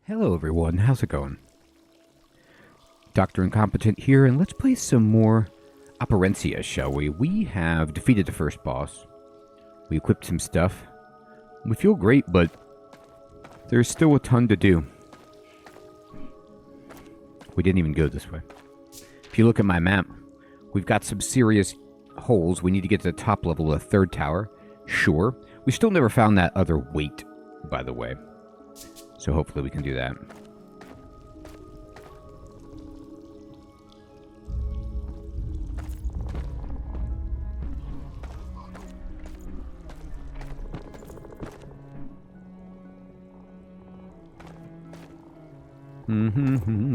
Hello everyone, how's it going? Dr. Incompetent here, and let's play some more Operencia, shall we? We have defeated the first boss. We equipped some stuff. We feel great, but there's still a ton to do. We didn't even go this way. If you look at my map, we've got some serious holes. We need to get to the top level of the third tower. Sure. We still never found that other weight, by the way. So hopefully we can do that.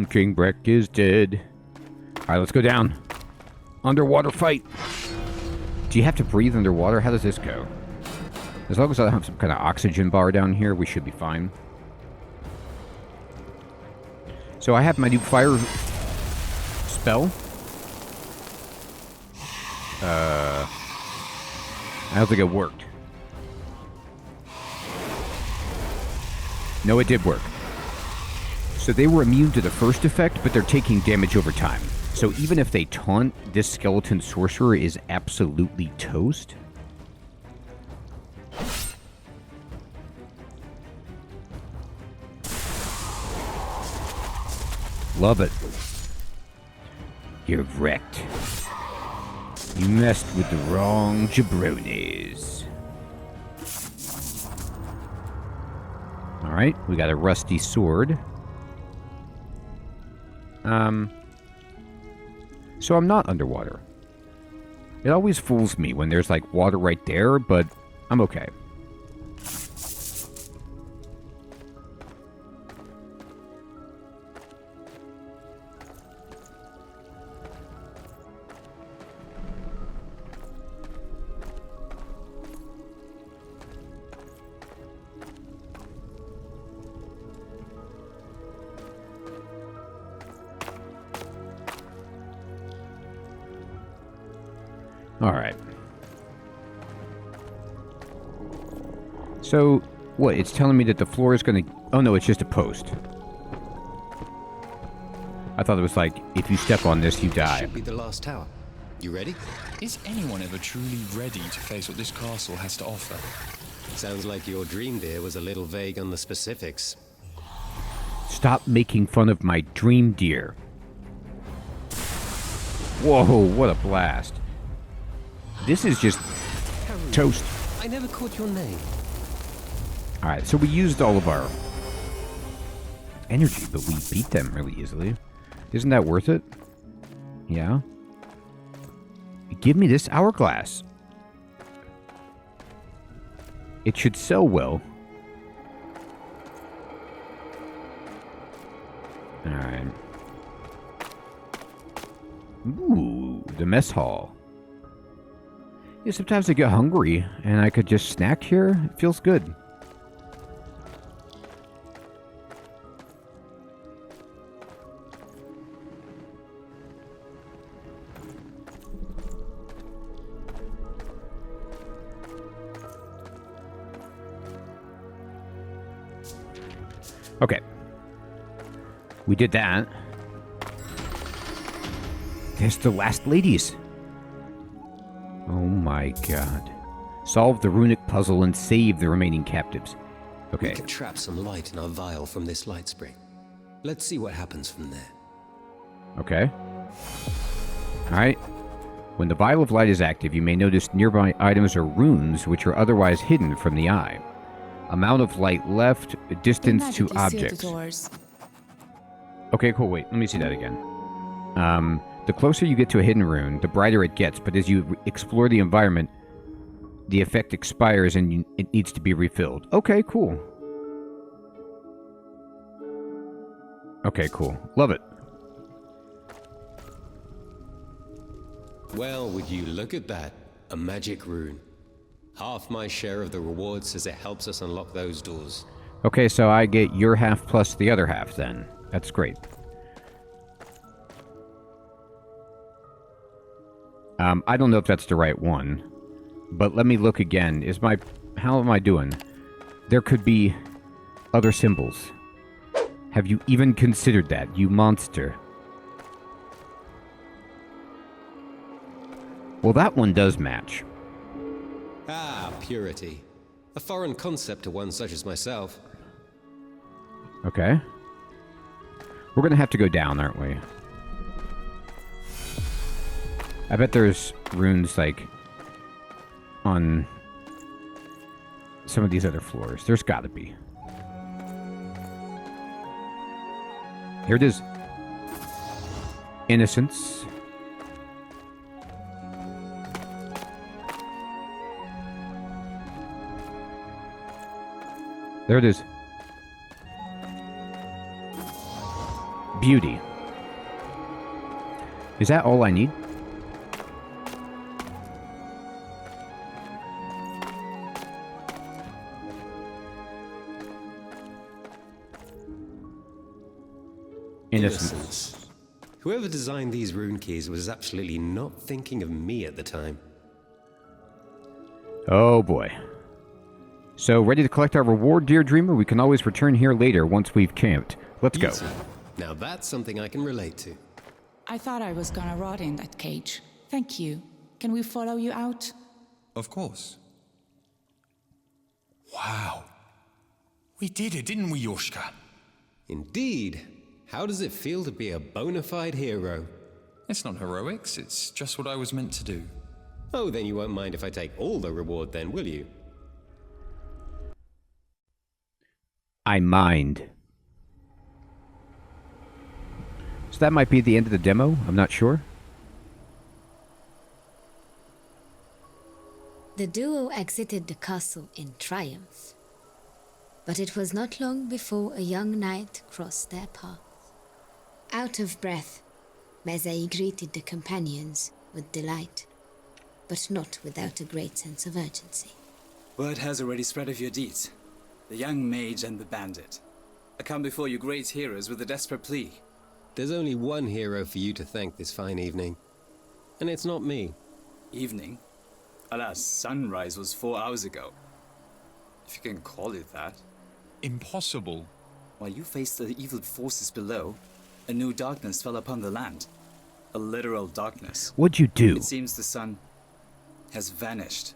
King Breck is dead. Alright, let's go down. Underwater fight. Do you have to breathe underwater? How does this go? As long as I have some kind of oxygen bar down here, we should be fine. So I have my new fire spell. I don't think it worked. No, it did work. So they were immune to the first effect, but they're taking damage over time. So even if they taunt, this skeleton sorcerer is absolutely toast. Love it. You're wrecked. You messed with the wrong jabronis. Alright, we got a rusty sword. So I'm not underwater. It always fools me when there's like water right there, but I'm okay. Alright. So, what? It's telling me that the floor is going to... Oh no, it's just a post. I thought it was like, if you step on this, you die. Should be the last tower. You ready? Is anyone ever truly ready to face what this castle has to offer? Sounds like your dream dear was a little vague on the specifics. Stop making fun of my dream deer. Whoa, what a blast. This is just toast. I never caught your name. Alright, so we used all of our energy, but we beat them really easily. Isn't that worth it? Yeah. Give me this hourglass. It should sell well. Alright. Ooh, the mess hall. Yeah, sometimes I get hungry, and I could just snack here. It feels good. Okay. We did that. There's the last ladies. Oh my god. Solve the Runic puzzle and save the remaining captives. Okay. We can trap some light in our vial from this light spring. Let's see what happens from there. Okay. Alright. When the vial of light is active, you may notice nearby items or runes which are otherwise hidden from the eye. Amount of light left, distance to objects. Okay, cool, wait, let me see that again. The closer you get to a hidden rune, the brighter it gets, but as you explore the environment, the effect expires and it needs to be refilled. Okay, cool. Okay, cool. Love it. Well, would you look at that? A magic rune. Half my share of the rewards as it helps us unlock those doors. Okay, so I get your half plus the other half then. That's great. I don't know if that's the right one, but let me look again. How am I doing? There could be other symbols. Have you even considered that, you monster? Well, that one does match. Ah, purity. A foreign concept to one such as myself. Okay. We're gonna have to go down, aren't we? I bet there's runes, like, on some of these other floors. There's gotta be. Here it is. Innocence. There it is. Beauty. Is that all I need? Innocence. Whoever designed these rune keys was absolutely not thinking of me at the time. Oh boy. So, ready to collect our reward, dear dreamer? We can always return here later once we've camped. Let's go. Beauty. Now that's something I can relate to. I thought I was gonna rot in that cage. Thank you. Can we follow you out? Of course. Wow. We did it, didn't we, Yoshka? Indeed. How does it feel to be a bona fide hero? It's not heroics, it's just what I was meant to do. Oh, then you won't mind if I take all the reward then, will you? I mind. So that might be the end of the demo. I'm not sure. The duo exited the castle in triumph. But it was not long before a young knight crossed their path. Out of breath, Mezei greeted the companions with delight, but not without a great sense of urgency. Word has already spread of your deeds. The young mage and the bandit. I come before you great heroes with a desperate plea. There's only one hero for you to thank this fine evening. And it's not me. Evening? Alas, sunrise was 4 hours ago. If you can call it that. Impossible. While you faced the evil forces below, a new darkness fell upon the land. A literal darkness. What'd you do? It seems the sun has vanished.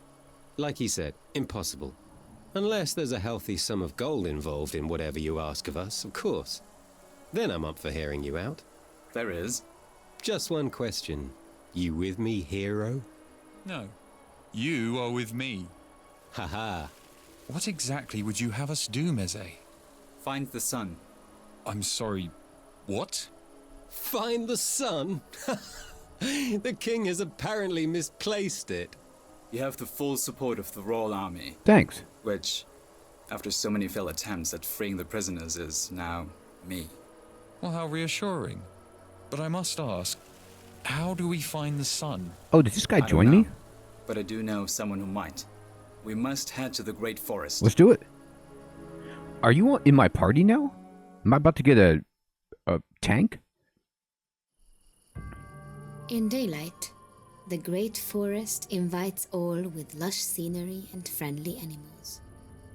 Like he said, impossible. Unless there's a healthy sum of gold involved in whatever you ask of us, of course. Then I'm up for hearing you out. There is. Just one question. You with me, hero? No. You are with me. Haha. What exactly would you have us do, Meze? Find the sun. I'm sorry, what? Find the sun? The king has apparently misplaced it. You have the full support of the royal army. Thanks. Which, after so many failed attempts at freeing the prisoners, is now me. Well, how reassuring. But I must ask, how do we find the sun? Oh, did this guy I don't join me? know, but I do know someone who might. We must head to the great forest. Let's do it. Are you in my party now? Am I about to get a tank? In daylight, the great forest invites all with lush scenery and friendly animals.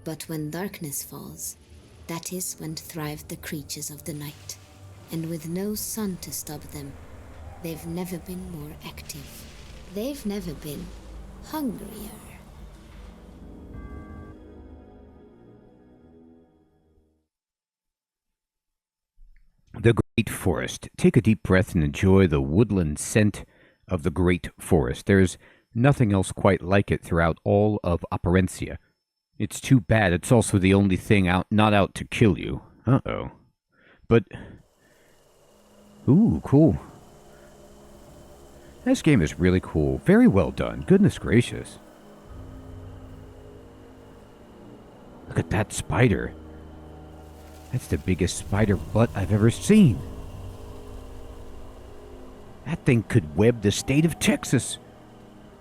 But when darkness falls, that is when thrive the creatures of the night. And with no sun to stop them, they've never been more active. They've never been hungrier. The Great Forest. Take a deep breath and enjoy the woodland scent of the Great Forest. There's nothing else quite like it throughout all of Operencia. It's too bad it's also the only thing not out to kill you. Uh-oh. But... ooh, cool. This game is really cool. Very well done. Goodness gracious. Look at that spider. That's the biggest spider butt I've ever seen. That thing could web the state of Texas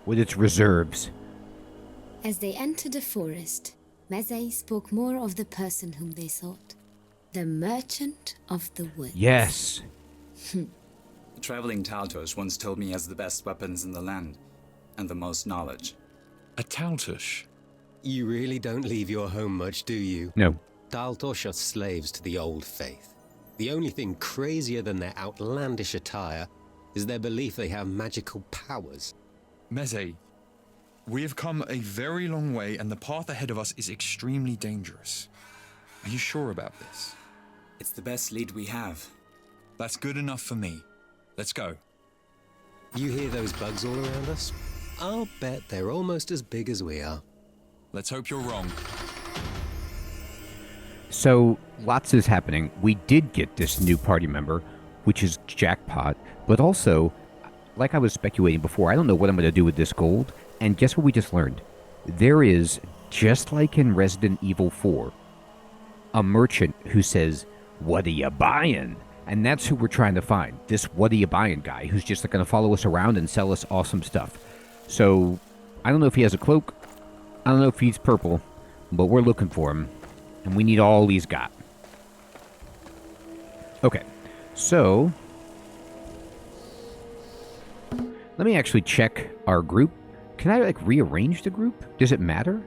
with its reserves. As they entered the forest, Mezei spoke more of the person whom they sought. The Merchant of the Woods. Yes. The traveling Taltosh once told me he has the best weapons in the land, and the most knowledge. A Taltush? You really don't leave your home much, do you? No. Taltosh are slaves to the old faith. The only thing crazier than their outlandish attire is their belief they have magical powers. Meze, we have come a very long way and the path ahead of us is extremely dangerous. Are you sure about this? It's the best lead we have. That's good enough for me. Let's go. You hear those bugs all around us? I'll bet they're almost as big as we are. Let's hope you're wrong. So, lots is happening. We did get this new party member, which is jackpot, but also, like I was speculating before, I don't know what I'm going to do with this gold, and guess what we just learned? There is, just like in Resident Evil 4, a merchant who says, "What are you buying?" And that's who we're trying to find. This "what are you buying" guy who's just going to follow us around and sell us awesome stuff. So, I don't know if he has a cloak. I don't know if he's purple, but we're looking for him. And we need all he's got. Okay, so let me actually check our group. Can I, like, rearrange the group? Does it matter?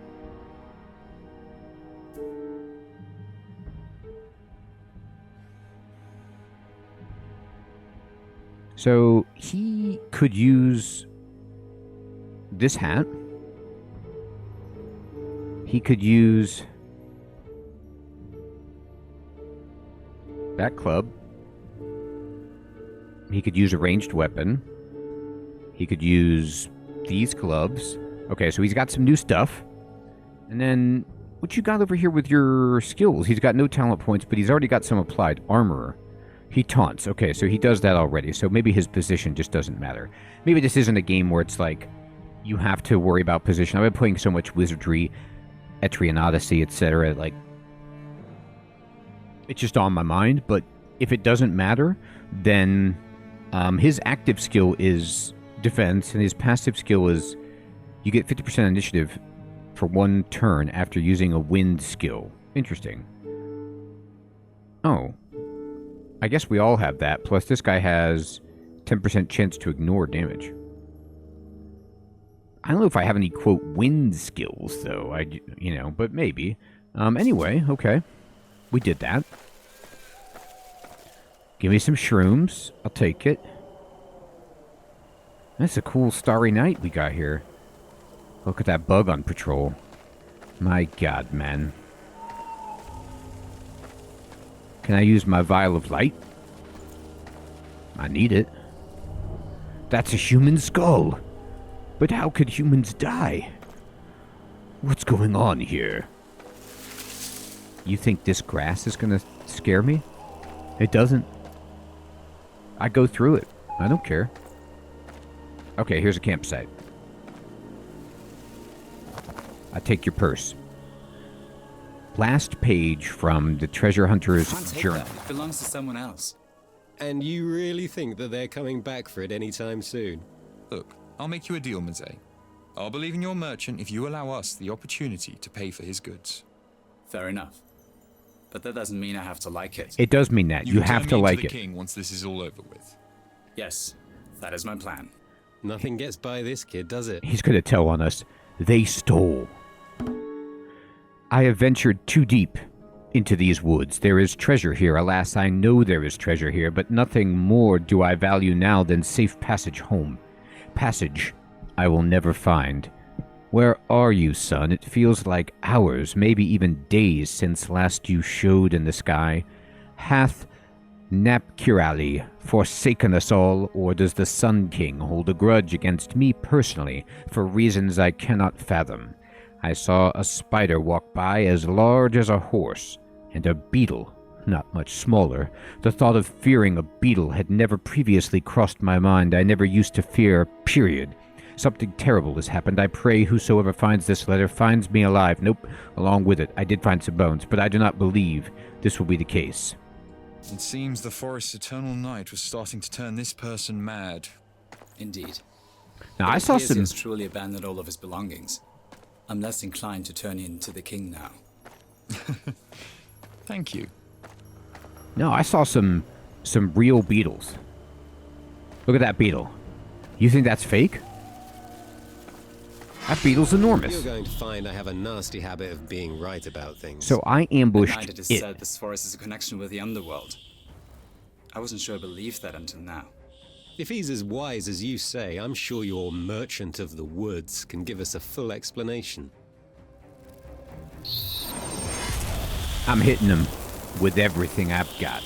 So he could use this hat. He could use that club. He could use a ranged weapon. He could use these clubs. Okay, so he's got some new stuff. And then, what you got over here with your skills? He's got no talent points, but he's already got some applied. Armorer. He taunts. Okay, so he does that already. So maybe his position just doesn't matter. Maybe this isn't a game where it's like, you have to worry about position. I've been playing so much Wizardry, Etrian Odyssey, etc. Like, it's just on my mind, but if it doesn't matter, then his active skill is defense, and his passive skill is you get 50% initiative for one turn after using a wind skill. Interesting. Oh. I guess we all have that, plus this guy has 10% chance to ignore damage. I don't know if I have any, quote, wind skills, though, but maybe. Anyway, okay. We did that. Give me some shrooms. I'll take it. That's a cool starry night we got here. Look at that bug on patrol. My god, man. Can I use my vial of light? I need it. That's a human skull. But how could humans die? What's going on here? You think this grass is gonna scare me? It doesn't. I go through it. I don't care. Okay, here's a campsite. I take your purse. Last page from the treasure hunter's Can't take journal. that. It belongs to someone else. And you really think that they're coming back for it anytime soon? Look, I'll make you a deal, Meze. I'll believe in your merchant if you allow us the opportunity to pay for his goods. Fair enough. But that doesn't mean I have to like it. It does mean that. You can have turn to me into like the it. king once this is all over with. Yes, that is my plan. Nothing gets by this kid, does it? He's going to tell on us. They stole. I have ventured too deep into these woods. There is treasure here. Alas, I know there is treasure here, but nothing more do I value now than safe passage home. Passage I will never find. Where are you, son? It feels like hours, maybe even days since last you showed in the sky. Hath Napkirali forsaken us all, or does the Sun King hold a grudge against me personally for reasons I cannot fathom? I saw a spider walk by as large as a horse, and a beetle, not much smaller. The thought of fearing a beetle had never previously crossed my mind. I never used to fear, period. Something terrible has happened. I pray whosoever finds this letter finds me alive. Nope, along with it, I did find some bones, but I do not believe this will be the case. It seems the forest's eternal night was starting to turn this person mad. Indeed. Now, It I saw appears he some... has truly abandoned all of his belongings. I'm less inclined to turn in to the king now. Thank you. No, I saw some real beetles. Look at that beetle. You think that's fake? That beetle's enormous. You're going to find I have a nasty habit of being right about things. So I ambushed At night it is it. said this forest is a connection with the underworld. I wasn't sure I believed that until now. If he's as wise as you say, I'm sure your merchant of the woods can give us a full explanation. I'm hitting him with everything I've got.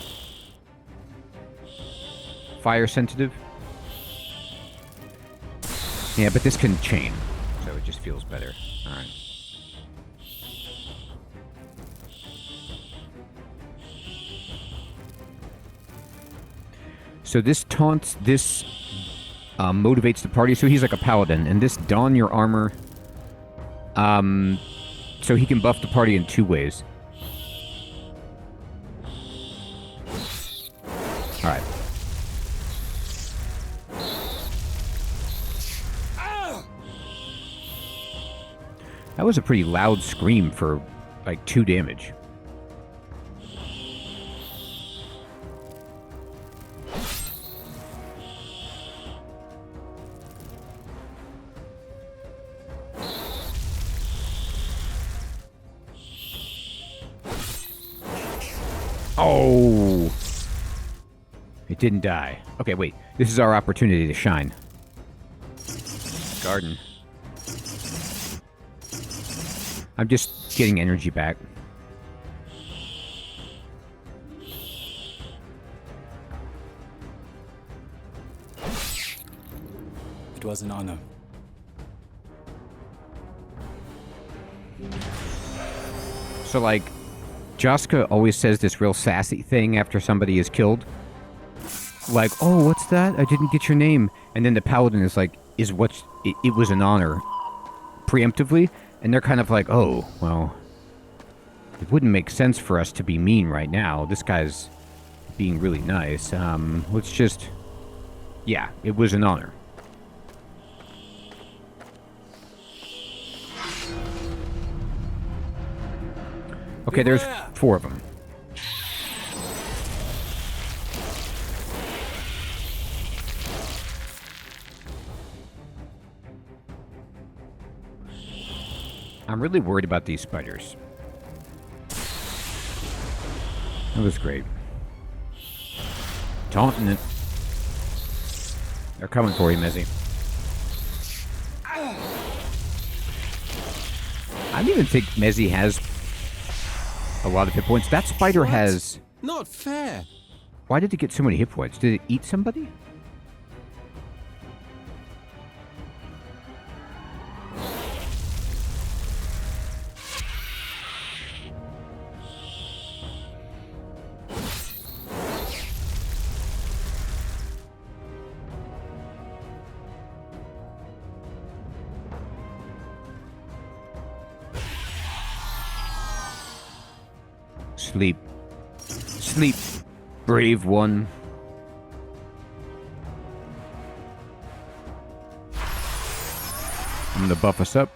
Fire sensitive? Yeah, but this can chain, so it just feels better. Alright. So this taunts, this motivates the party, so he's like a paladin, and this don your armor, so he can buff the party in 2 ways. Alright. That was a pretty loud scream for, like, 2 damage. Oh! It didn't die. Okay, wait. This is our opportunity to shine. Garden. I'm just getting energy back. It was an honor. So, like, Jaska always says this real sassy thing after somebody is killed. Like, oh, what's that? I didn't get your name. And then the paladin is like, it was an honor. Preemptively. And they're kind of like, oh, well, it wouldn't make sense for us to be mean right now. This guy's being really nice. Let's just... Yeah, it was an honor. Okay, there's 4 of them. I'm really worried about these spiders. That was great. Taunting it. They're coming for you, Mezzy. I don't even think Mezzy has a lot of hit points. That spider has... Not fair! Why did it get so many hit points? Did it eat somebody? Sleep. Sleep, brave one. I'm gonna buff us up.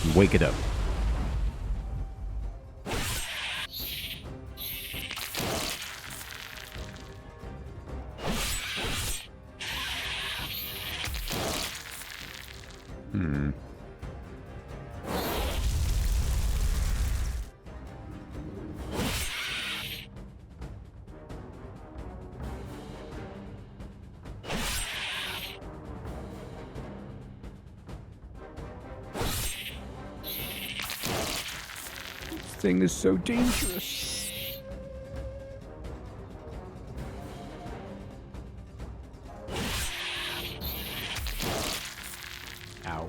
And wake it up. This thing is so dangerous. Ow.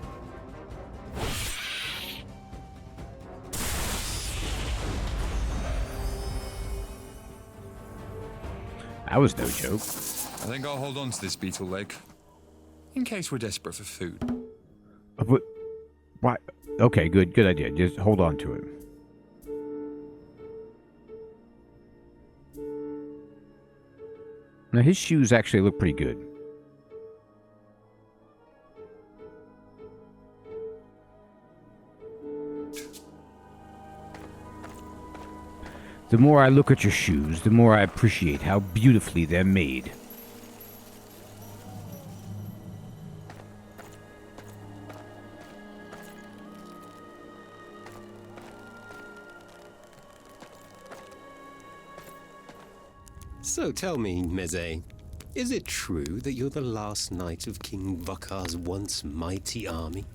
That was no joke. I think I'll hold on to this beetle leg. In case we're desperate for food. What? Why? Okay, good idea. Just hold on to it. Now, his shoes actually look pretty good. The more I look at your shoes, the more I appreciate how beautifully they're made. So tell me, Meze, is it true that you're the last knight of King Vakar's once mighty army?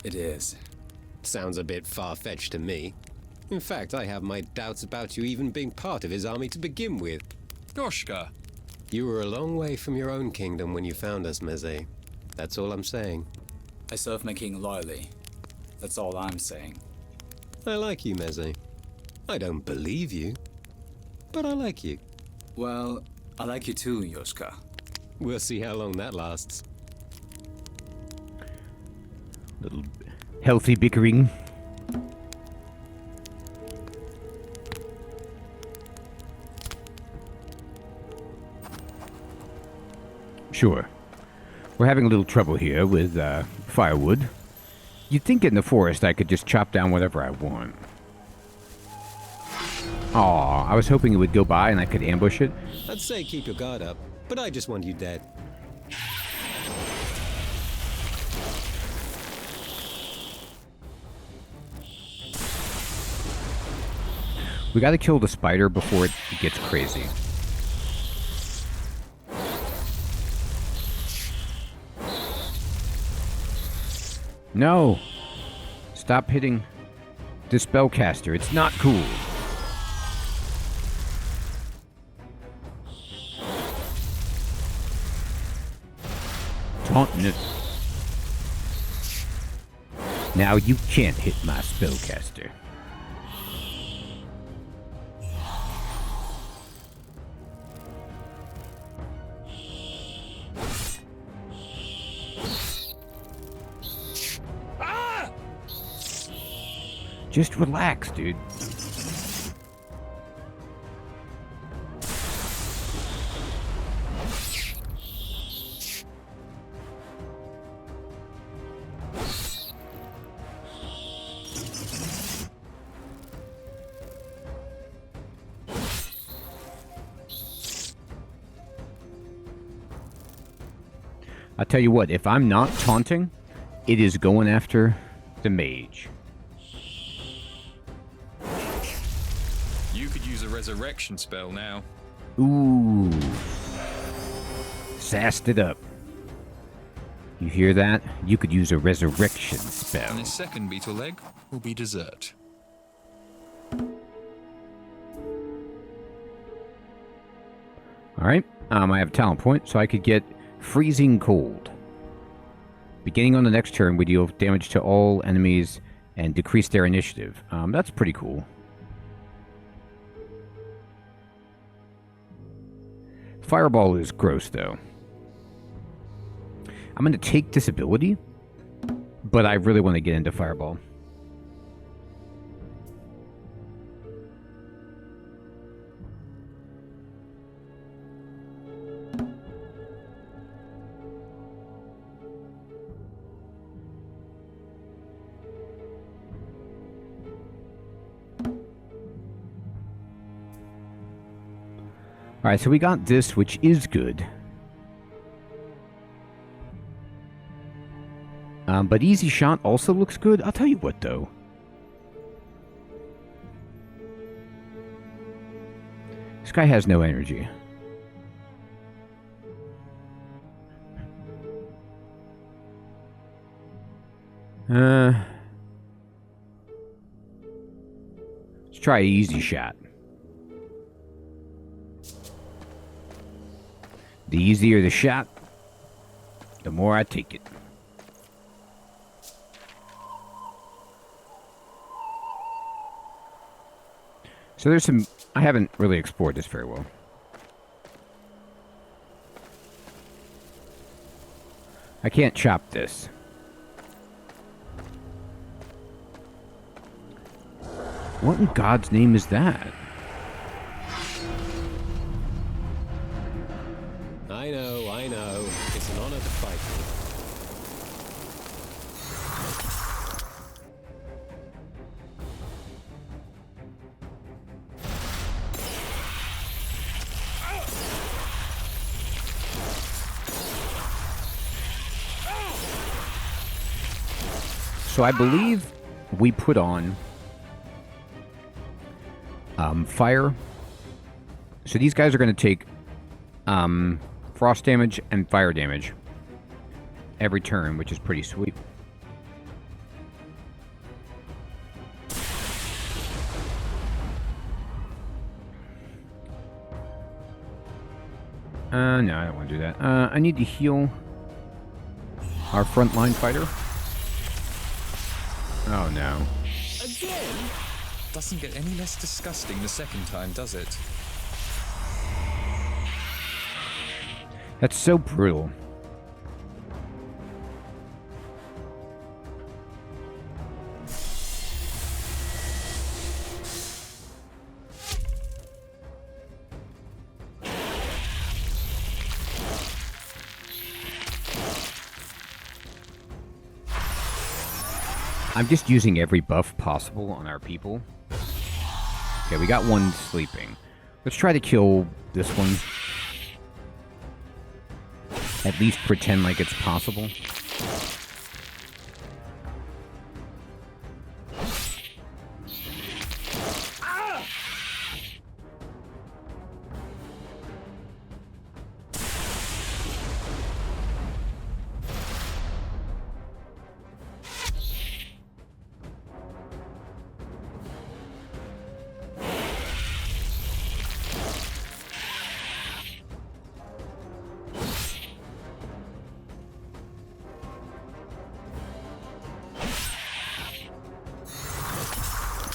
It is. Sounds a bit far-fetched to me. In fact, I have my doubts about you even being part of his army to begin with. Yoshka, You were a long way from your own kingdom when you found us, Meze. That's all I'm saying. I serve my king loyally. That's all I'm saying. I like you, Meze. I don't believe you, but I like you. Well, I like you too, Yoshka. We'll see how long that lasts. Little healthy bickering. Sure. We're having a little trouble here with firewood. You'd think in the forest I could just chop down whatever I want. Aw, I was hoping it would go by and I could ambush it. I'd say keep your guard up, but I just want you dead. We gotta kill the spider before it gets crazy. No! Stop hitting the spellcaster. It's not cool. Taunting it. Now you can't hit my spellcaster. Just relax, dude. I'll tell you what, if I'm not taunting, it is going after the mage. you could use a resurrection spell now. Ooh. Sassed it up. You hear that? You could use a resurrection spell. And his second beetle leg will be dessert. Alright, I have a talent point, so I could get Freezing Cold. Beginning on the next turn, we deal damage to all enemies and decrease their initiative. That's pretty cool. Fireball is gross, though. I'm going to take this ability, but I really want to get into Fireball. Alright, so we got this, which is good. But Easy Shot also looks good. I'll tell you what, though. This guy has no energy. Let's try Easy Shot. The easier the shot, the more I take it. So there's some... I haven't really explored this very well. I can't chop this. What in God's name is that? I know. It's an honor to fight you. So I believe we put on fire. So these guys are going to take frost damage and fire damage every turn, which is pretty sweet. No, I don't want to do that. I need to heal our frontline fighter. Oh, no. Doesn't get any less disgusting the second time, does it? That's so brutal. I'm just using every buff possible on our people. Okay, we got one sleeping. Let's try to kill this one. At least pretend like it's possible.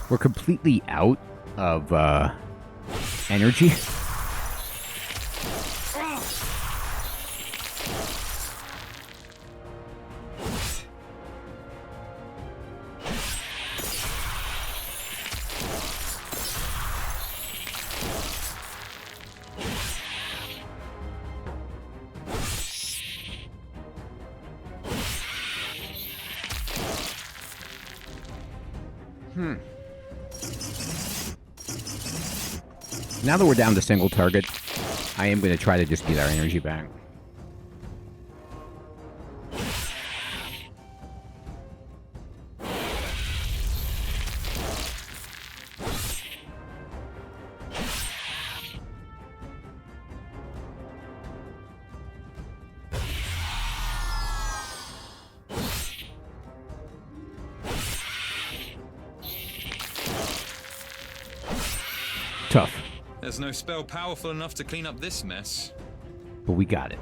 We're completely out of energy. Now that we're down to single target, I am going to try to just get our energy back. Tough. There's no spell powerful enough to clean up this mess. But we got it.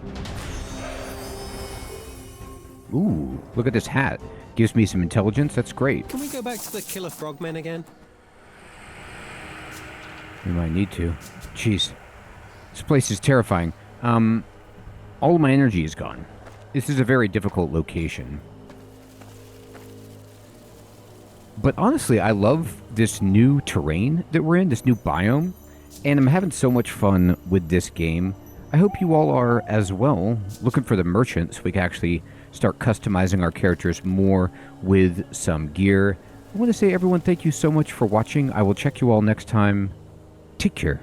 Ooh, look at this hat. Gives me some intelligence. That's great. Can we go back to the killer frogmen again? We might need to. Jeez. This place is terrifying. All of my energy is gone. This is a very difficult location. But honestly, I love this new terrain that we're in, this new biome. And I'm having so much fun with this game. I hope you all are as well. Looking for the merchant so we can actually start customizing our characters more with some gear. I want to say, everyone, thank you so much for watching. I will check you all next time. Take care.